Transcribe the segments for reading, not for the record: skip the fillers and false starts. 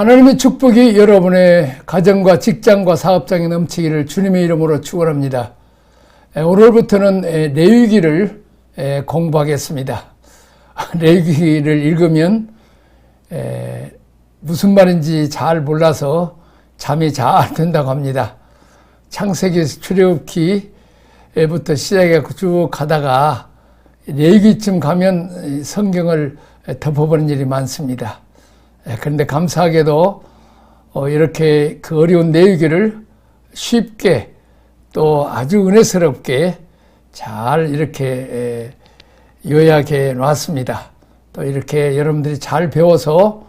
하나님의 축복이 여러분의 가정과 직장과 사업장에 넘치기를 주님의 이름으로 축원합니다. 오늘부터는 레위기를 공부하겠습니다. 레위기를 읽으면 무슨 말인지 잘 몰라서 잠이 잘 든다고 합니다. 창세기 출애굽기부터 시작해 쭉 가다가 레위기쯤 가면 성경을 덮어버리는 일이 많습니다. 그런데 감사하게도 이렇게 그 어려운 레위기를 쉽게 또 아주 은혜스럽게 잘 이렇게 요약해 놨습니다. 또 이렇게 여러분들이 잘 배워서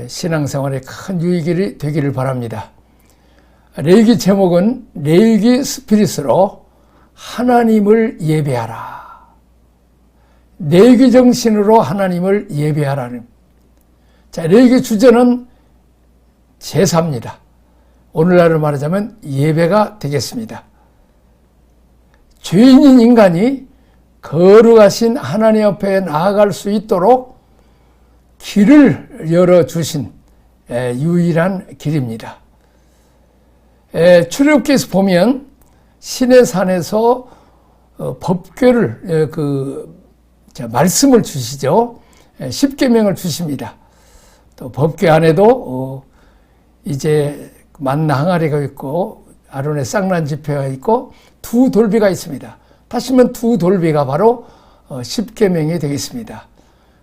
신앙생활에 큰 유익이 되기를 바랍니다. 레위기 제목은 레위기 스피릿으로 하나님을 예배하라. 레위기 정신으로 하나님을 예배하라는. 자, 레위기 주제는 제사입니다. 오늘날로 말하자면 예배가 되겠습니다. 죄인인 인간이 거룩하신 하나님 앞에 나아갈 수 있도록 길을 열어주신 유일한 길입니다. 출애굽기에서 보면 시내산에서 법궤를 말씀을 주시죠. 십계명을 주십니다. 또 법궤 안에도 이제 만나 항아리가 있고 아론의 쌍난 지폐가 있고 두 돌비가 있습니다. 다시면 두 돌비가 바로 십계명이 되겠습니다.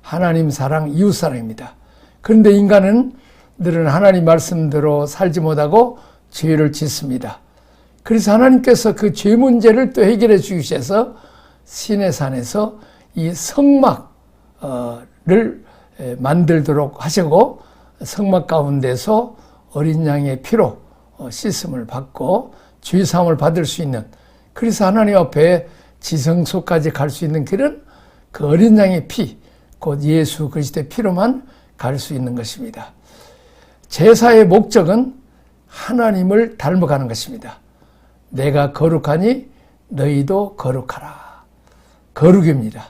하나님 사랑, 이웃 사랑입니다. 그런데 인간은 늘은 하나님 말씀대로 살지 못하고 죄를 짓습니다. 그래서 하나님께서 그 죄 문제를 또 해결해 주기 위해서 시내산에서 이 성막을 만들도록 하시고 성막 가운데서 어린 양의 피로 씻음을 받고 죄 사함을 받을 수 있는, 그래서 하나님 앞에 지성소까지 갈 수 있는 길은 그 어린 양의 피, 곧 예수 그리스도의 피로만 갈 수 있는 것입니다. 제사의 목적은 하나님을 닮아가는 것입니다. 내가 거룩하니 너희도 거룩하라. 거룩입니다.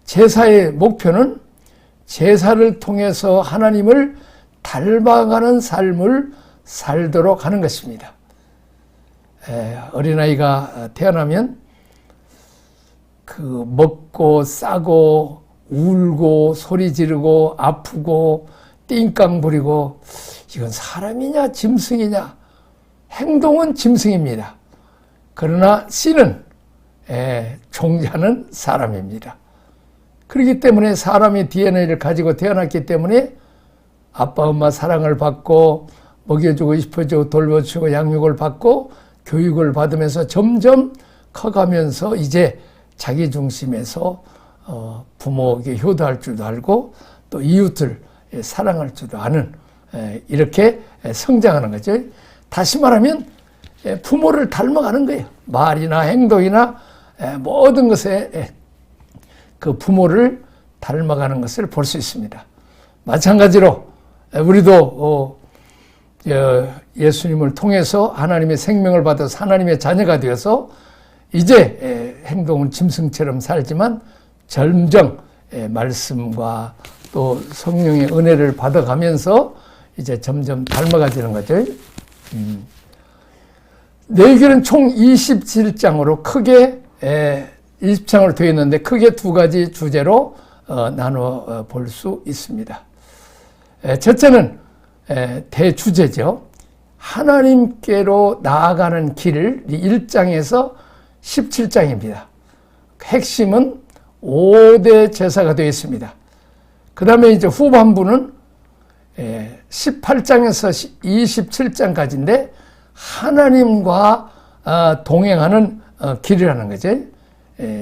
제사의 목표는 제사를 통해서 하나님을 닮아가는 삶을 살도록 하는 것입니다. 어린아이가 태어나면 먹고 싸고 울고 소리 지르고 아프고 띵깡 부리고, 이건 사람이냐 짐승이냐? 행동은 짐승입니다. 그러나 씨는 종자는 사람입니다. 그렇기 때문에 사람의 DNA를 가지고 태어났기 때문에 아빠 엄마 사랑을 받고 먹여주고 싶어주고 돌봐주고 양육을 받고 교육을 받으면서 점점 커가면서 이제 자기 중심에서 부모에게 효도할 줄도 알고 또 이웃을 사랑할 줄도 아는, 이렇게 성장하는 거죠. 다시 말하면 부모를 닮아가는 거예요. 말이나 행동이나 모든 것에 그 부모를 닮아가는 것을 볼 수 있습니다. 마찬가지로 우리도 예수님을 통해서 하나님의 생명을 받아서 하나님의 자녀가 되어서 이제 행동은 짐승처럼 살지만 점점 말씀과 또 성령의 은혜를 받아가면서 이제 점점 닮아가지는 거죠. 레위기는 총 27장으로 크게 20장으로 되어 있는데 크게 두 가지 주제로 나눠 볼 수 있습니다. 첫째는 대주제죠. 하나님께로 나아가는 길, 1장에서 17장입니다. 핵심은 5대 제사가 되어 있습니다. 그 다음에 이제 후반부는 18장에서 27장까지인데 하나님과 동행하는 길이라는 거죠.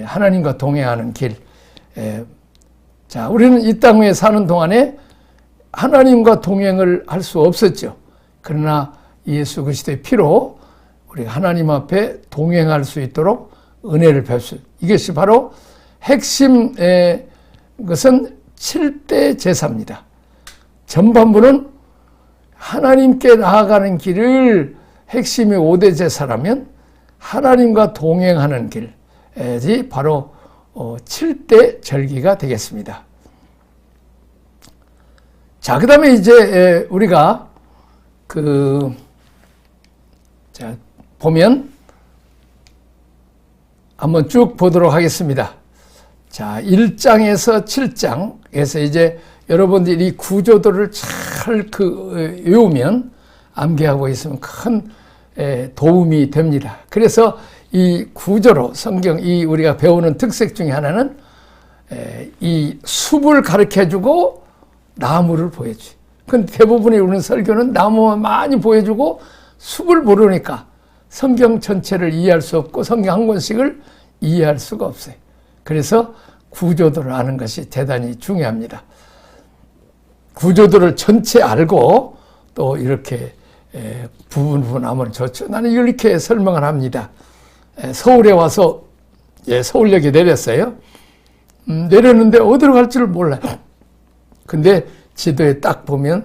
하나님과 동행하는 길. 자, 우리는 이 땅 위에 사는 동안에 하나님과 동행을 할 수 없었죠. 그러나 예수 그리스도의 피로 우리가 하나님 앞에 동행할 수 있도록 은혜를 베풀, 이것이 바로 핵심의 것은 7대 제사입니다. 전반부는 하나님께 나아가는 길을 핵심이 5대 제사라면 하나님과 동행하는 길이 바로 7대 절기가 되겠습니다. 자, 그 다음에 이제 우리가 자, 보면 한번 쭉 보도록 하겠습니다. 자, 1장에서 7장에서 이제 여러분들이 이 구조도를 잘 외우면 암기하고 있으면 큰 도움이 됩니다. 그래서 이 구조로 성경 이 우리가 배우는 특색 중에 하나는 이 숲을 가르쳐주고 나무를 보여줘요. 근데 대부분의 우리는 설교는 나무만 많이 보여주고 숲을 모르니까 성경 전체를 이해할 수 없고 성경 한 권씩을 이해할 수가 없어요. 그래서 구조도를 아는 것이 대단히 중요합니다. 구조도를 전체 알고 또 이렇게 부분하면 좋죠. 나는 이렇게 설명을 합니다. 서울에 와서 서울역에 내렸어요. 내렸는데 어디로 갈지를 몰라요. 근데 지도에 딱 보면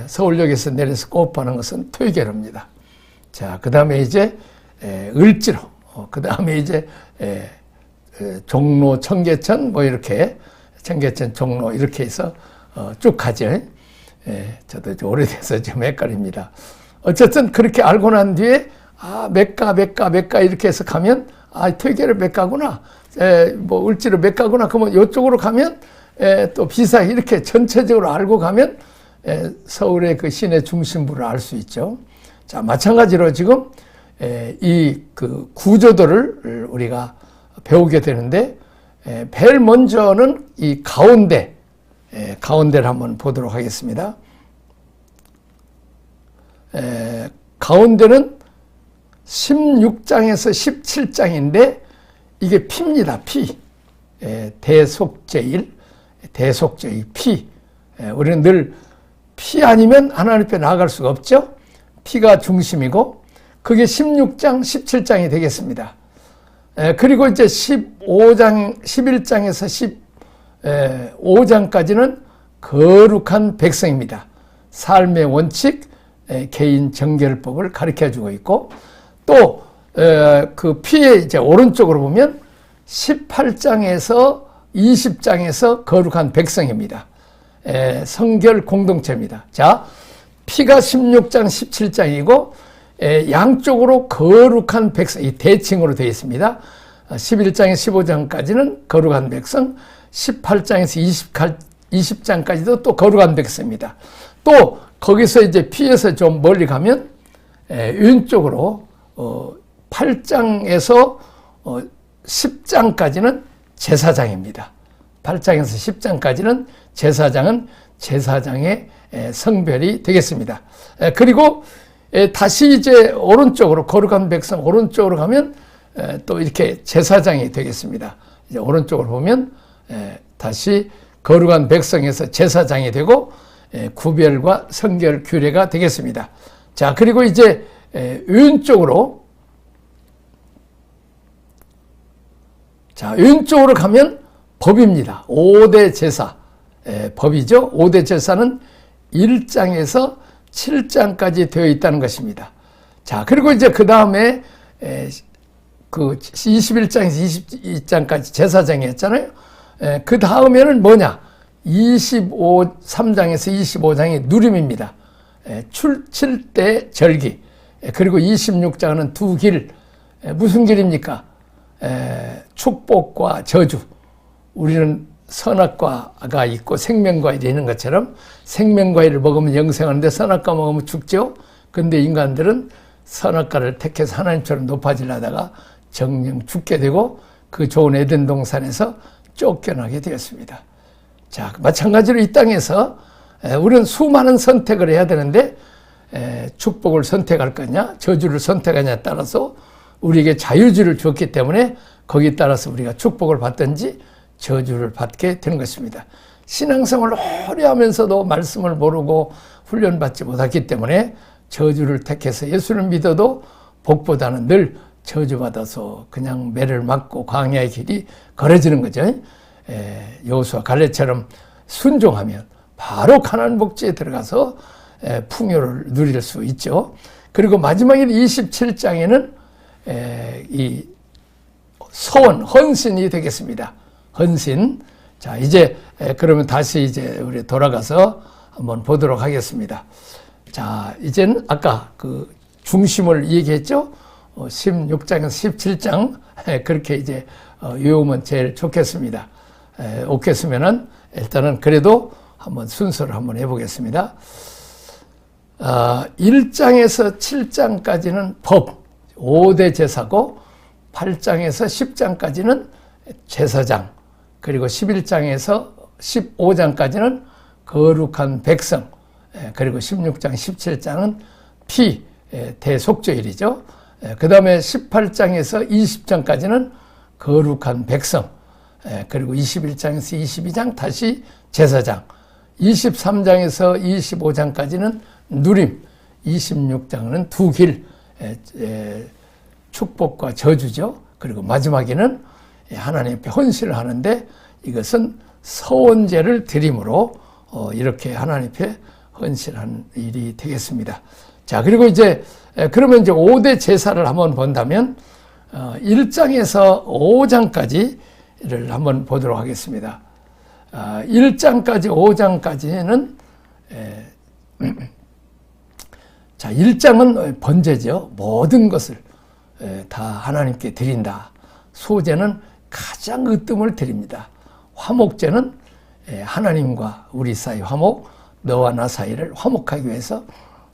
서울역에서 내려서 곱하는 것은 퇴계로입니다. 자, 그 다음에 이제 을지로, 그 다음에 이제 종로, 청계천, 뭐 이렇게 청계천, 종로 이렇게 해서 쭉 가죠. 저도 좀 오래돼서 좀 헷갈립니다. 어쨌든 그렇게 알고 난 뒤에 몇가 이렇게 해서 가면 퇴계로 몇 가구나, 뭐 을지로 몇 가구나. 그러면 이쪽으로 가면 또 비사 이렇게 전체적으로 알고 가면 서울의 그 시내 중심부를 알 수 있죠. 자, 마찬가지로 지금 이 구조도를 우리가 배우게 되는데 제일 먼저는 이 가운데를 한번 보도록 하겠습니다. 가운데는 16장에서 17장인데 이게 피입니다. 피. 대속제일, 피. 우리는 늘 피 아니면 하나님 앞에 나아갈 수가 없죠. 피가 중심이고 그게 16장, 17장이 되겠습니다. 그리고 이제 11장에서 15장까지는 거룩한 백성입니다. 삶의 원칙, 개인 정결법을 가르쳐주고 있고 또 그 피의 이제 오른쪽으로 보면 18장에서 20장에서 거룩한 백성입니다. 성결 공동체입니다. 자, 피가 16장, 17장이고 양쪽으로 거룩한 백성, 이 대칭으로 되어 있습니다. 11장에서 15장까지는 거룩한 백성, 18장에서 20장까지도 또 거룩한 백성입니다. 또 거기서 이제 피에서 좀 멀리 가면 왼쪽으로 8장에서 10장까지는 제사장입니다. 8장에서 10장까지는 제사장은 제사장의 성별이 되겠습니다. 그리고 다시 이제 오른쪽으로 거룩한 백성 오른쪽으로 가면 또 이렇게 제사장이 되겠습니다. 이제 오른쪽으로 보면 다시 거룩한 백성에서 제사장이 되고 구별과 성결 규례가 되겠습니다. 자, 그리고 이제 왼쪽으로 왼쪽으로 가면 법입니다. 5대 제사 법이죠. 5대 제사는 1장에서 7장까지 되어 있다는 것입니다. 자, 그리고 이제 그 다음에 그 21장에서 22장까지 제사장이 했잖아요. 그 다음에는 뭐냐? 3장에서 25장이 누림입니다. 출칠대 절기. 그리고 26장은 두 길. 무슨 길입니까? 축복과 저주. 우리는 선악과가 있고 생명과일이 있는 것처럼 생명과일을 먹으면 영생하는데 선악과 먹으면 죽죠. 근데 인간들은 선악과를 택해서 하나님처럼 높아지려다가 정령 죽게 되고 그 좋은 에덴 동산에서 쫓겨나게 되었습니다. 자, 마찬가지로 이 땅에서 우리는 수많은 선택을 해야 되는데 축복을 선택할 거냐 저주를 선택하냐에 따라서 우리에게 자유주의를 줬기 때문에 거기에 따라서 우리가 축복을 받든지 저주를 받게 되는 것입니다. 신앙생활을 오래 하면서도 말씀을 모르고 훈련받지 못했기 때문에 저주를 택해서 예수를 믿어도 복보다는 늘 저주받아서 그냥 매를 맞고 광야의 길이 걸어지는 거죠. 여호수아 갈렙처럼 순종하면 바로 가나안 복지에 들어가서 풍요를 누릴 수 있죠. 그리고 마지막에 27장에는 이 서원, 헌신이 되겠습니다. 헌신. 자, 이제 그러면 다시 이제 우리 돌아가서 한번 보도록 하겠습니다. 자, 이제는 아까 그 중심을 얘기했죠? 16장에서 17장 그렇게 이제 외우면 제일 좋겠습니다. 없겠으면은 일단은 그래도 한번 순서를 한번 해보겠습니다. 1장에서 7장까지는 법, 5대 제사고 8장에서 10장까지는 제사장, 그리고 11장에서 15장까지는 거룩한 백성, 그리고 16장, 17장은 피, 대속죄일이죠. 그 다음에 18장에서 20장까지는 거룩한 백성, 그리고 21장에서 22장 다시 제사장, 23장에서 25장까지는 누림, 26장은 두 길, 축복과 저주죠. 그리고 마지막에는 하나님 앞에 헌신을 하는데 이것은 서원제를 드림으로 이렇게 하나님 앞에 헌신한 일이 되겠습니다. 자, 그리고 이제 그러면 이제 5대 제사를 한번 본다면 1장에서 5장까지를 한번 보도록 하겠습니다. 1장까지 5장까지는 자, 1장은 번제죠. 모든 것을 다 하나님께 드린다. 소제는 가장 으뜸을 드립니다. 화목제는 하나님과 우리 사이 화목, 너와 나 사이를 화목하기 위해서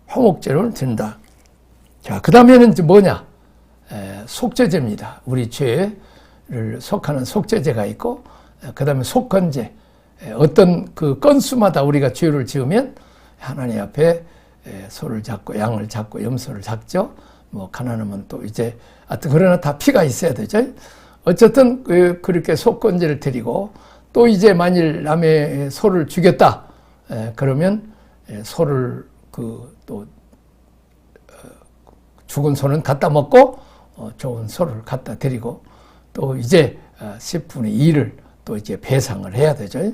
화목제를 드린다. 자, 그 다음에는 이제 뭐냐? 속죄제입니다. 우리 죄를 속하는 속죄제가 있고, 그 다음에 속건제. 어떤 그 건수마다 우리가 죄를 지으면 하나님 앞에 소를 잡고 양을 잡고 염소를 잡죠. 뭐 가난하면 또 이제 하여튼 그러나 다 피가 있어야 되죠. 어쨌든 그렇게 속건제를 드리고 또 이제 만일 남의 소를 죽였다 그러면 소를 또 죽은 소는 갖다 먹고 좋은 소를 갖다 드리고 또 이제 10분의 2를 또 이제 배상을 해야 되죠.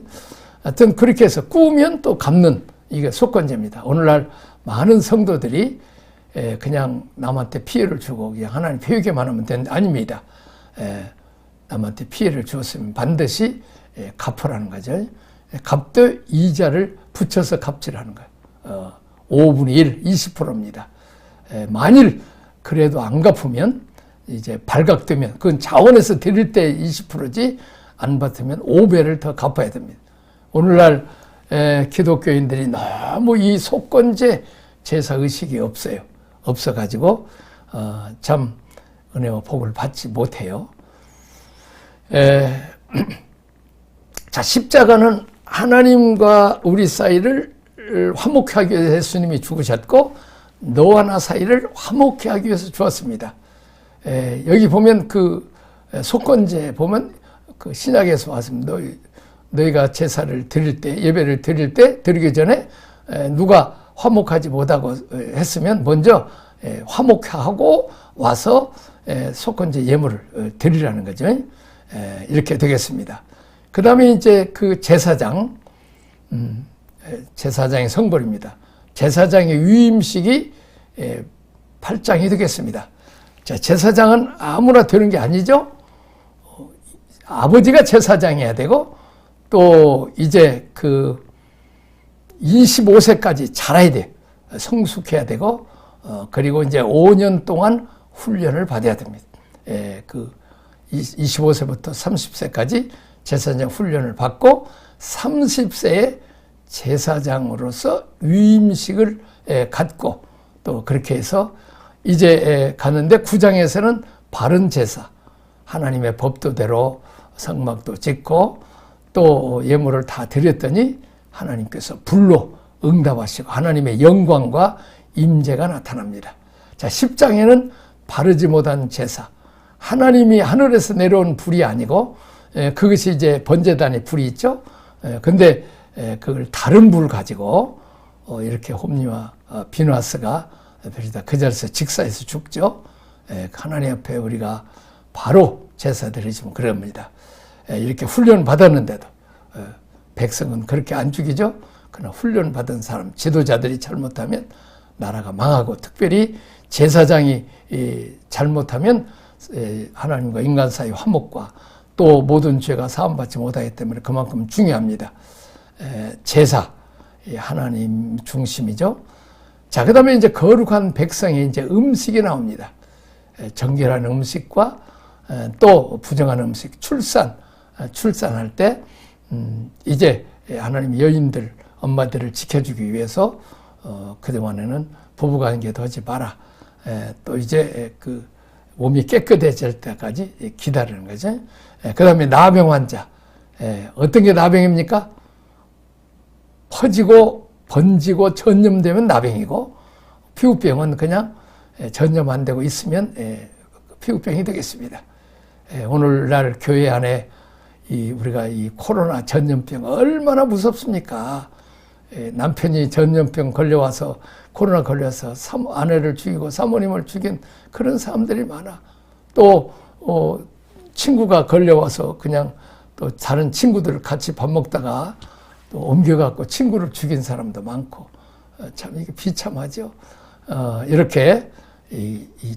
하여튼 그렇게 해서 꾸면 또 갚는 이게 속건제입니다. 오늘날 많은 성도들이 그냥 남한테 피해를 주고 그냥 하나님 배우게만 하면 되는데 아닙니다. 남한테 피해를 주었으면 반드시 갚으라는 거죠. 갚되 이자를 붙여서 갚지라는 거예요. 5분의 1, 20%입니다. 만일 그래도 안 갚으면 이제 발각되면 그건 자원에서 드릴 때 20%지 안 받으면 5배를 더 갚아야 됩니다. 오늘날 기독교인들이 너무 이 속건제 제사 의식이 없어가지고 참 은혜와 복을 받지 못해요. 자, 십자가는 하나님과 우리 사이를 화목케 하기 위해서 예수님이 죽으셨고 너와 나 사이를 화목케 하기 위해서 주었습니다. 여기 보면 그 속건제 보면 그 신약에서 왔습니다. 너희가 제사를 드릴 때 예배를 드릴 때 드리기 전에 누가 화목하지 못하고 했으면 먼저 화목하고 와서 속건제 예물을 드리라는 거죠. 이렇게 되겠습니다. 그 다음에 이제 그 제사장, 제사장의 성벌입니다. 제사장의 위임식이 8장이 되겠습니다. 자, 제사장은 아무나 되는 게 아니죠. 아버지가 제사장이어야 되고 또 이제 그 25세까지 자라야 돼. 성숙해야 되고 그리고 이제 5년 동안 훈련을 받아야 됩니다. 그 25세부터 30세까지 제사장 훈련을 받고 30세에 제사장으로서 위임식을 갖고 또 그렇게 해서 이제 가는데 9장에서는 바른 제사, 하나님의 법도대로 성막도 짓고 또 예물을 다 드렸더니 하나님께서 불로 응답하시고 하나님의 영광과 임재가 나타납니다. 자, 10장에는 바르지 못한 제사, 하나님이 하늘에서 내려온 불이 아니고 그것이 이제 번제단의 불이 있죠. 근데 그걸 다른 불 가지고 이렇게 홈리와 비누아스가 그 자리에서 직사해서 죽죠. 하나님 앞에 우리가 바로 제사 드리시면 그럽니다. 이렇게 훈련 받았는데도 백성은 그렇게 안 죽이죠. 그러나 훈련 받은 사람, 지도자들이 잘못하면 나라가 망하고 특별히 제사장이 잘못하면 하나님과 인간 사이 화목과 또 모든 죄가 사함받지 못하기 때문에 그만큼 중요합니다. 제사, 하나님 중심이죠. 자, 그 다음에 이제 거룩한 백성의 이제 음식이 나옵니다. 정결한 음식과 또 부정한 음식, 출산할 때, 이제 하나님 여인들, 엄마들을 지켜주기 위해서, 그동안에는 부부관계도 하지 마라. 또 이제 그 몸이 깨끗해질 때까지 기다리는 거죠. 그 다음에 나병 환자. 어떤 게 나병입니까? 퍼지고 번지고 전염되면 나병이고, 피부병은 그냥 전염 안 되고 있으면 피부병이 되겠습니다. 오늘날 교회 안에 우리가 이 코로나 전염병 얼마나 무섭습니까? 남편이 전염병 걸려와서 코로나 걸려서 아내를 죽이고 사모님을 죽인 그런 사람들이 많아. 또 친구가 걸려와서 그냥 또 다른 친구들 같이 밥 먹다가 또 옮겨갖고 친구를 죽인 사람도 많고, 참 이게 비참하죠. 이렇게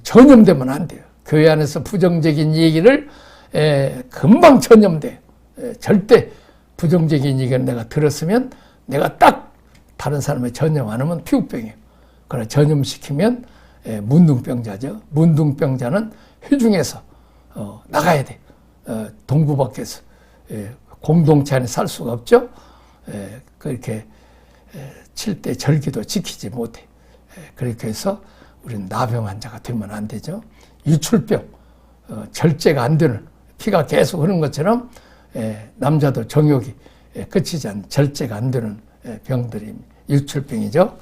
전염되면 안 돼요. 교회 안에서 부정적인 얘기를 금방 전염돼. 절대 부정적인 얘기를 내가 들었으면 내가 딱 다른 사람의 전염 안 하면 피부병이에요. 그러나 전염시키면 문둥병자죠. 문둥병자는 회중에서 나가야 돼. 동구 밖에서 공동체 안에 살 수가 없죠. 그렇게 7대 절기도 지키지 못해. 그렇게 해서 우리는 나병 환자가 되면 안 되죠. 유출병, 절제가 안 되는, 피가 계속 흐르는 것처럼 남자도 정욕이 그치지 않는, 절제가 안 되는 병들이 유출병이죠.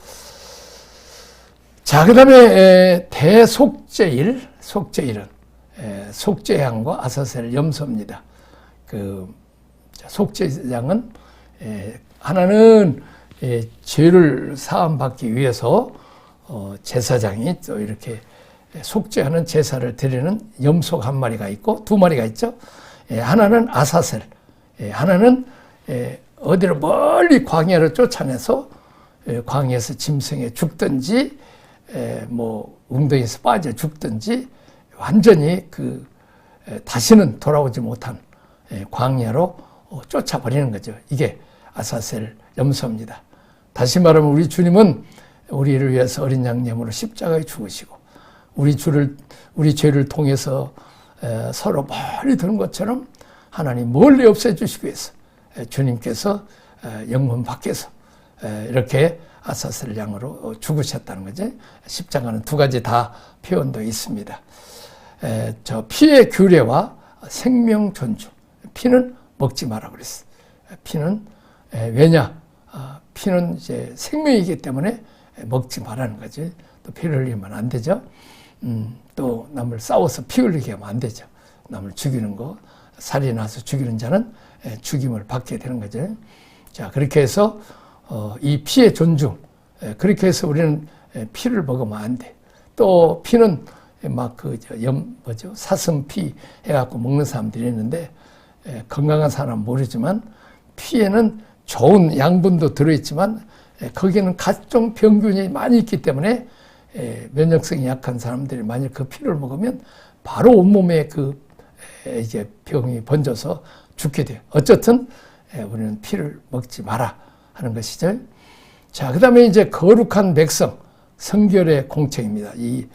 자, 그 다음에 대속죄일, 속죄일은 속죄양과 아사셀 염소입니다. 그 속죄양은 하나는 죄를 사함받기 위해서 제사장이 또 이렇게 속죄하는 제사를 드리는 염소가 한 마리가 있고 두 마리가 있죠. 하나는 아사셀, 하나는 어디로 멀리 광야로 쫓아내서 광야에서 짐승에 죽든지 뭐 웅덩이에서 빠져 죽든지 완전히 다시는 돌아오지 못한 광야로 쫓아버리는 거죠. 이게 아사셀 염소입니다. 다시 말하면 우리 주님은 우리를 위해서 어린 양념으로 십자가에 죽으시고 우리 죄를 통해서 서로 멀리 드는 것처럼 하나님 멀리 없애주시기 위해서 주님께서 영문 밖에서 이렇게 아사셀 양으로 죽으셨다는 거죠. 십자가는 두 가지 다 표현도 있습니다. 저 피의 규례와 생명 존중. 피는 먹지 마라 그랬어. 피는 왜냐? 피는 이제 생명이기 때문에 먹지 말라는 거지. 또 피를 흘리면 안 되죠. 또 남을 싸워서 피 흘리게 하면 안 되죠. 남을 죽이는 거, 살인해서 죽이는 자는 죽임을 받게 되는 거죠. 자, 그렇게 해서 이 피의 존중, 그렇게 해서 우리는 피를 먹으면 안 돼. 또 피는 막 사슴피 해갖고 먹는 사람들이 있는데 건강한 사람은 모르지만 피에는 좋은 양분도 들어있지만 거기에는 각종 병균이 많이 있기 때문에 면역성이 약한 사람들이 만약 그 피를 먹으면 바로 온몸에 이제 병이 번져서 죽게 돼요. 어쨌든 우리는 피를 먹지 마라 하는 것이죠. 자, 그 다음에 이제 거룩한 백성, 성결의 공책입니다. 이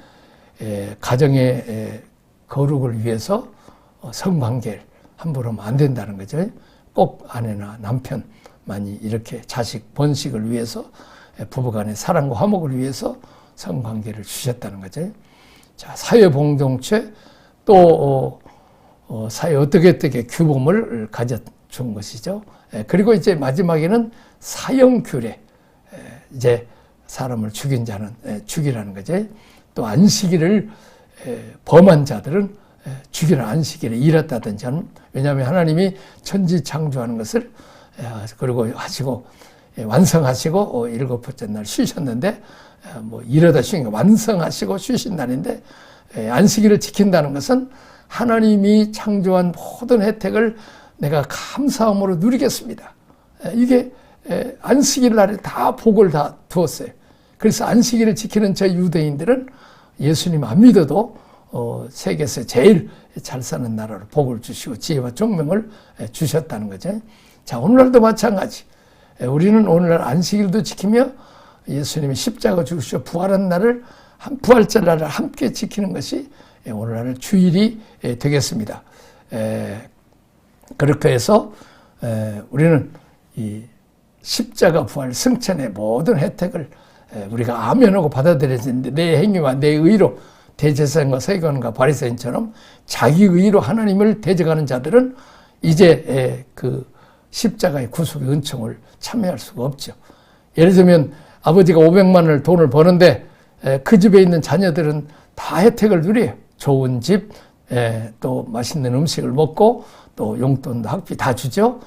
가정의 거룩을 위해서 성관계를 함부로 하면 안 된다는 거죠. 꼭 아내나 남편만이 이렇게 자식 번식을 위해서 부부간의 사랑과 화목을 위해서 성관계를 주셨다는 거죠. 자, 사회공동체 또 사회 어떻게 규범을 가져준 것이죠. 그리고 이제 마지막에는 사형규례, 이제 사람을 죽인 자는 죽이라는 거죠. 또 안식일을 범한 자들은 죽이라, 안식일에 일했다든지 하는, 왜냐하면 하나님이 천지 창조하는 것을 그리고 하시고 완성하시고 일곱째 날 쉬셨는데 뭐 일하다 쉬는 거 완성하시고 쉬신 날인데 안식일을 지킨다는 것은 하나님이 창조한 모든 혜택을 내가 감사함으로 누리겠습니다. 이게 안식일 날에 다 복을 다 두었어요. 그래서 안식일을 지키는 저희 유대인들은 예수님 안 믿어도 세계에서 제일 잘 사는 나라로 복을 주시고 지혜와 총명을 주셨다는 거죠. 자, 오늘날도 마찬가지. 우리는 오늘날 안식일도 지키며 예수님이 십자가 죽으시고 부활한 날을 부활절 날을 함께 지키는 것이 오늘날 주일이 되겠습니다. 그렇게 해서 우리는 이 십자가 부활 승천의 모든 혜택을 우리가 아멘하고 받아들여지는데, 내 행위와 내 의로 대제사장과 서기관과 바리새인처럼 자기 의로 하나님을 대적하는 자들은 이제 그 십자가의 구속의 은총을 참여할 수가 없죠. 예를 들면 아버지가 500만 원을 돈을 버는데 그 집에 있는 자녀들은 다 혜택을 누려요. 좋은 집, 또 맛있는 음식을 먹고 또 용돈도 학비 다 주죠.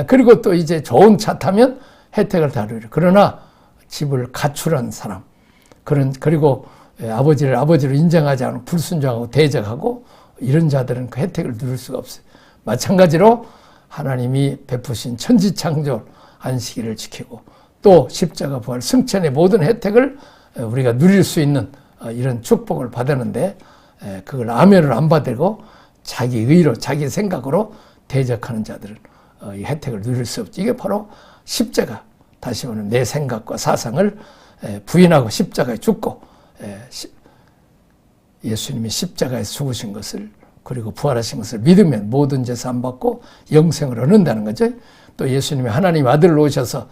그리고 또 이제 좋은 차 타면 혜택을 다 누려요. 그러나 집을 가출한 사람, 그리고 아버지를 아버지로 인정하지 않고 불순종하고 대적하고 이런 자들은 그 혜택을 누릴 수가 없어요. 마찬가지로 하나님이 베푸신 천지창조 안식일을 지키고 또 십자가 부활 승천의 모든 혜택을 우리가 누릴 수 있는 이런 축복을 받았는데, 그걸 아멘을 안 받고 자기 의로 자기 생각으로 대적하는 자들은 이 혜택을 누릴 수 없죠. 이게 바로 십자가, 다시 말하면 내 생각과 사상을 부인하고 십자가에 죽고 예수님이 십자가에서 죽으신 것을 그리고 부활하신 것을 믿으면 모든 죄 사함받고 영생을 얻는다는 거죠. 또 예수님이 하나님 아들로 오셔서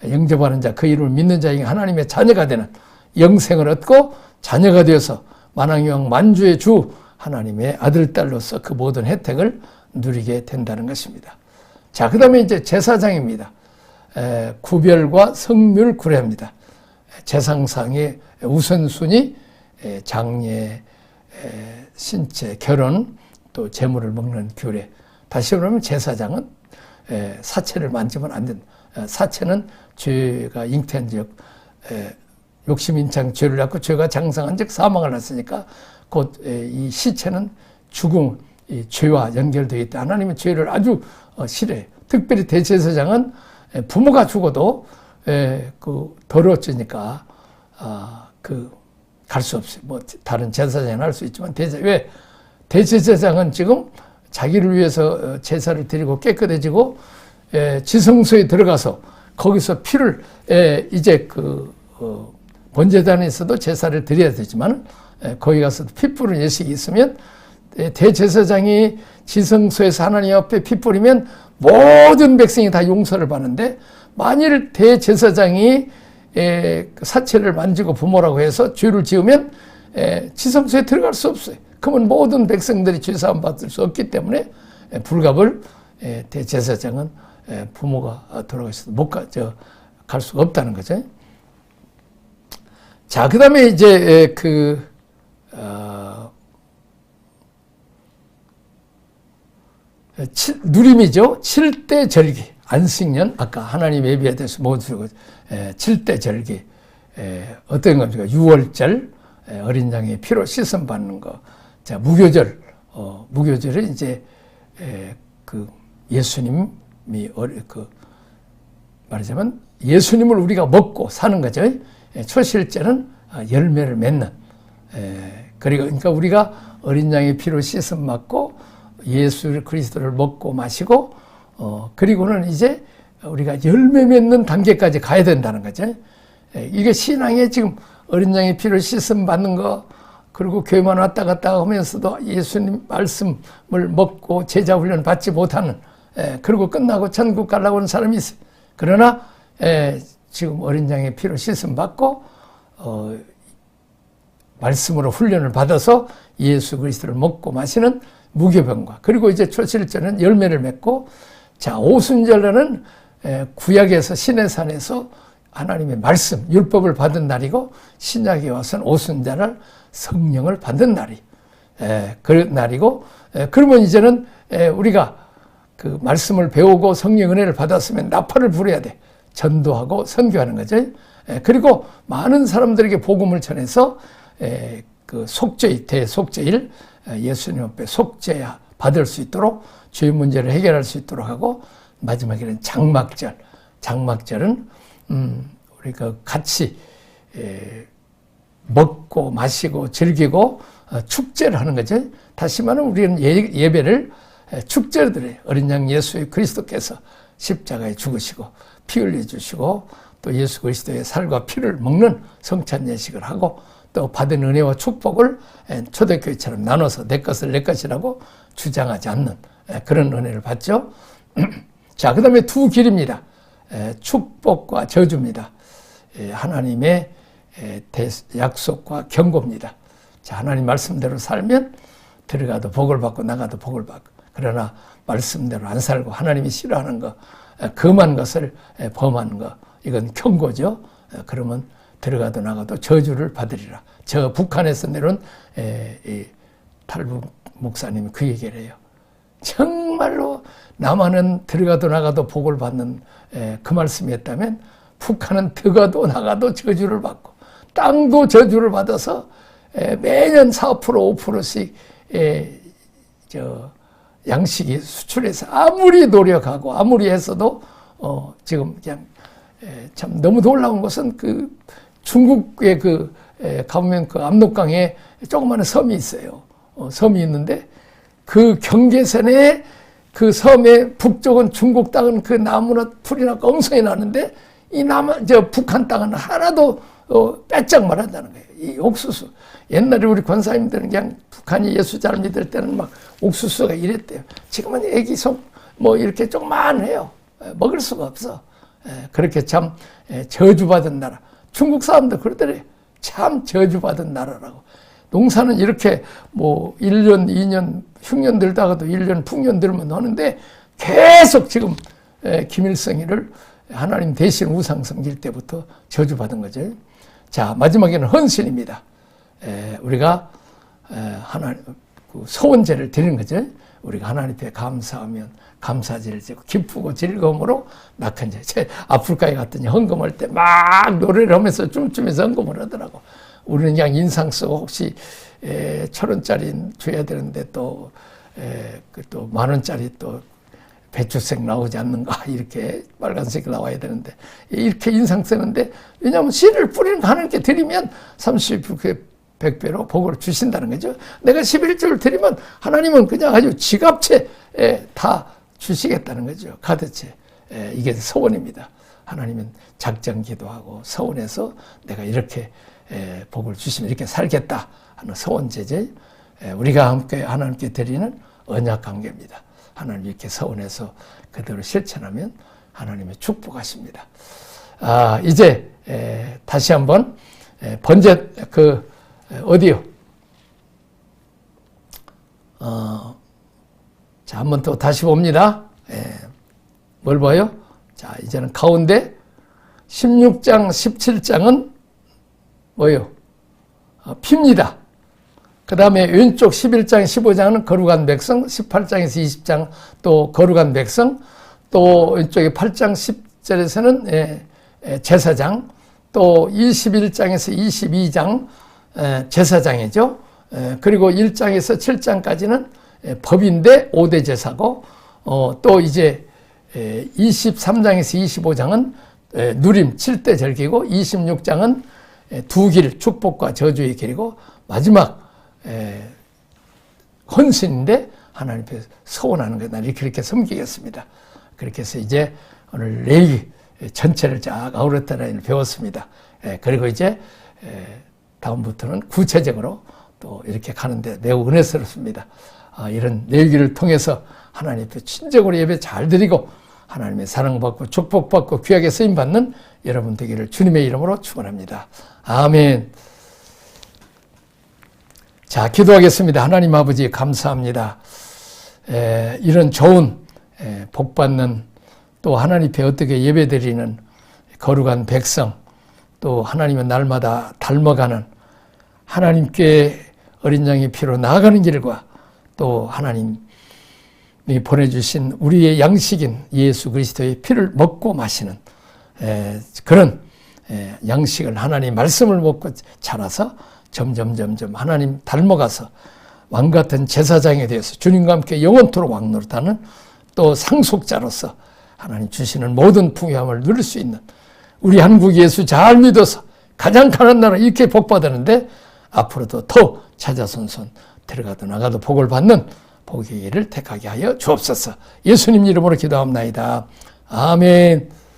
영접하는 자, 그 이름을 믿는 자에게 하나님의 자녀가 되는 영생을 얻고 자녀가 되어서 만왕의 만주의 주 하나님의 아들, 딸로서 그 모든 혜택을 누리게 된다는 것입니다. 자, 그 다음에 이제 제사장입니다. 구별과 성묘를 구례합니다. 제상상의 우선순위, 장례, 신체, 결혼, 또 재물을 먹는 규례. 다시 말하면 제사장은 사체를 만지면 안 된다. 사체는 죄가 잉태한 즉 욕심인창 죄를 낳고 죄가 장성한 즉 사망을 했으니까 곧 이 시체는 죽음, 이 죄와 연결되어 있다. 하나님은 죄를 아주 싫어해요. 특별히 대제사장은 부모가 죽어도 그 더러워지니까 갈 수 없어요. 뭐 다른 제사장은 할 수 있지만 왜 대제사장은 지금 자기를 위해서 제사를 드리고 깨끗해지고 지성소에 들어가서 거기서 피를 이제 번제단에서도 제사를 드려야 되지만 거기 가서 피 뿌린 예식이 있으면 대제사장이 지성소에서 하나님 앞에 피 뿌리면 모든 백성이 다 용서를 받는데, 만일 대제사장이 사체를 만지고 부모라고 해서 죄를 지으면 지성소에 들어갈 수 없어요. 그러면 모든 백성들이 죄사함 받을 수 없기 때문에 불갑을 대제사장은 부모가 돌아가셔도 갈 수가 없다는 거죠. 자, 그 다음에 이제 누림이죠. 7대 절기. 안식년, 아까 하나님 예비에 대해서 모두 7대 절기. 어떤 겁니까? 6월절, 어린 양의 피로 씻음 받는 거. 자, 무교절. 무교절은 이제 예수님이 말하자면 예수님을 우리가 먹고 사는 거죠. 초실절은 열매를 맺는. 그러니까 우리가 어린 양의 피로 씻음 받고 예수 그리스도를 먹고 마시고 그리고는 이제 우리가 열매 맺는 단계까지 가야 된다는 거죠. 이게 신앙에 지금 어린 양의 피로 씻음 받는 거, 그리고 교회만 왔다 갔다 하면서도 예수님 말씀을 먹고 제자 훈련 받지 못하는, 그리고 끝나고 천국 가려고 하는 사람이 있어요. 그러나 지금 어린 양의 피로 씻음 받고 말씀으로 훈련을 받아서 예수 그리스도를 먹고 마시는 무교병과, 그리고 이제 초실절은 열매를 맺고, 자, 오순절은 구약에서 시내산에서 하나님의 말씀, 율법을 받은 날이고, 신약에 와서는 오순절을 성령을 받는 날이, 그 날이고, 그러면 이제는 우리가 그 말씀을 배우고 성령 은혜를 받았으면 나팔을 불어야 돼. 전도하고 선교하는 거죠. 그리고 많은 사람들에게 복음을 전해서 그 속죄일, 대속죄일, 예수님 앞에 속죄 받을 수 있도록 죄 문제를 해결할 수 있도록 하고, 마지막에는 장막절. 장막절은 우리가 같이 먹고 마시고 즐기고 축제를 하는 거죠. 다시 말하면 우리는 예배를 축제로 드려요. 어린 양 예수 그리스도께서 십자가에 죽으시고 피 흘려주시고 또 예수 그리스도의 살과 피를 먹는 성찬 예식을 하고 또 받은 은혜와 축복을 초대교회처럼 나눠서 내 것을 내 것이라고 주장하지 않는 그런 은혜를 받죠. 자, 그 다음에 두 길입니다. 축복과 저주입니다. 하나님의 약속과 경고입니다. 자, 하나님 말씀대로 살면 들어가도 복을 받고 나가도 복을 받고, 그러나 말씀대로 안 살고 하나님이 싫어하는 거, 금한 것을 범하는 거, 이건 경고죠. 그러면 들어가도 나가도 저주를 받으리라. 저 북한에서 내려온 탈북 목사님이 그 얘기를 해요. 정말로 남한은 들어가도 나가도 복을 받는 그 말씀이었다면 북한은 들어가도 나가도 저주를 받고 땅도 저주를 받아서 매년 4%, 5%씩 양식이 수출해서 아무리 노력하고 아무리 했어도 지금 그냥 참 너무 놀라운 것은 그 중국의 가보면 그 압록강에 조그마한 섬이 있어요. 섬이 있는데 그 경계선에 그 섬의 북쪽은 중국 땅은 그 나무나 풀이나 엉성이 나는데 북한 땅은 하나도 빼짝 말한다는 거예요. 이 옥수수. 옛날에 우리 권사님들은 그냥 북한이 예수 잘 믿을 때는 막 옥수수가 이랬대요. 지금은 애기 속 이렇게 조그만해요. 먹을 수가 없어. 그렇게 참 저주받은 나라. 중국 사람도 그러더래요. 참 저주받은 나라라고. 농사는 이렇게 1년, 2년, 흉년 들다가도 1년, 풍년 들면 하는데 계속 지금 김일성이를 하나님 대신 우상 섬길 때부터 저주받은 거죠. 자, 마지막에는 헌신입니다. 우리가 하나님 소원제를 드리는 거죠. 우리가 하나님 앞에 감사하면 감사제를 지고 기쁘고 즐거움으로 낙헌제. 제 아프리카에 갔더니 헌금할 때 막 노래를 하면서 춤추면서 헌금을 하더라고. 우리는 그냥 인상 쓰고 혹시 1,000원짜리 줘야 되는데 또 10,000원짜리 또 배추색 나오지 않는가, 이렇게 빨간색이 나와야 되는데 이렇게 인상 쓰는데, 왜냐하면 씨를 뿌리는 거 하나님께 드리면 100배로 복을 주신다는 거죠. 내가 11조를 드리면 하나님은 그냥 아주 지갑채 다 주시겠다는 거죠. 가득채. 이게 소원입니다. 하나님은 작정 기도하고 서원해서 내가 이렇게 복을 주시면 이렇게 살겠다 하는 소원제제. 우리가 함께 하나님께 드리는 언약 관계입니다. 하나님 이렇게 서원해서 그대로 실천하면 하나님의 축복하십니다. 이제 다시 한번 번제 어디요? 자, 한번 또 다시 봅니다. 뭘 봐요? 자, 이제는 가운데 16장, 17장은 뭐요? 피입니다. 그 다음에 왼쪽 11장, 15장은 거룩한 백성, 18장에서 20장 또 거룩한 백성, 또 왼쪽에 8장, 10절에서는 제사장, 또 21장에서 22장 제사장이죠. 그리고 1장에서 7장까지는 법인데 5대 제사고, 또 이제 23장에서 25장은 누림 7대 절기고, 26장은 두 길, 축복과 저주의 길이고, 마지막 헌신인데 하나님 앞에 소원하는 것, 난 이렇게 섬기겠습니다. 그렇게 해서 이제 오늘 레위기 전체를 쫙 아우르타라인을 배웠습니다. 그리고 이제 다음부터는 구체적으로 또 이렇게 가는데 매우 은혜스럽습니다. 이런 레위기를 통해서 하나님 앞에 친정으로 예배 잘 드리고 하나님의 사랑받고 축복받고 귀하게 쓰임받는 여러분 되기를 주님의 이름으로 축원합니다. 아멘. 자, 기도하겠습니다. 하나님 아버지 감사합니다. 이런 좋은 복받는, 또 하나님 앞에 어떻게 예배드리는 거룩한 백성, 또 하나님은 날마다 닮아가는 하나님께 어린 양의 피로 나아가는 길과, 또 하나님이 보내주신 우리의 양식인 예수 그리스도의 피를 먹고 마시는 그런 양식을, 하나님 말씀을 먹고 자라서 점점 하나님 닮아가서 왕같은 제사장이 되어서 주님과 함께 영원토록 왕노릇하는 또 상속자로서 하나님 주시는 모든 풍요함을 누릴 수 있는 우리 한국 예수 잘 믿어서 가장 가난한 나라 이렇게 복받았는데 앞으로도 더 찾아선선 들어가도 나가도 복을 받는 복의 길을 택하게 하여 주옵소서. 예수님 이름으로 기도합나이다. 아멘.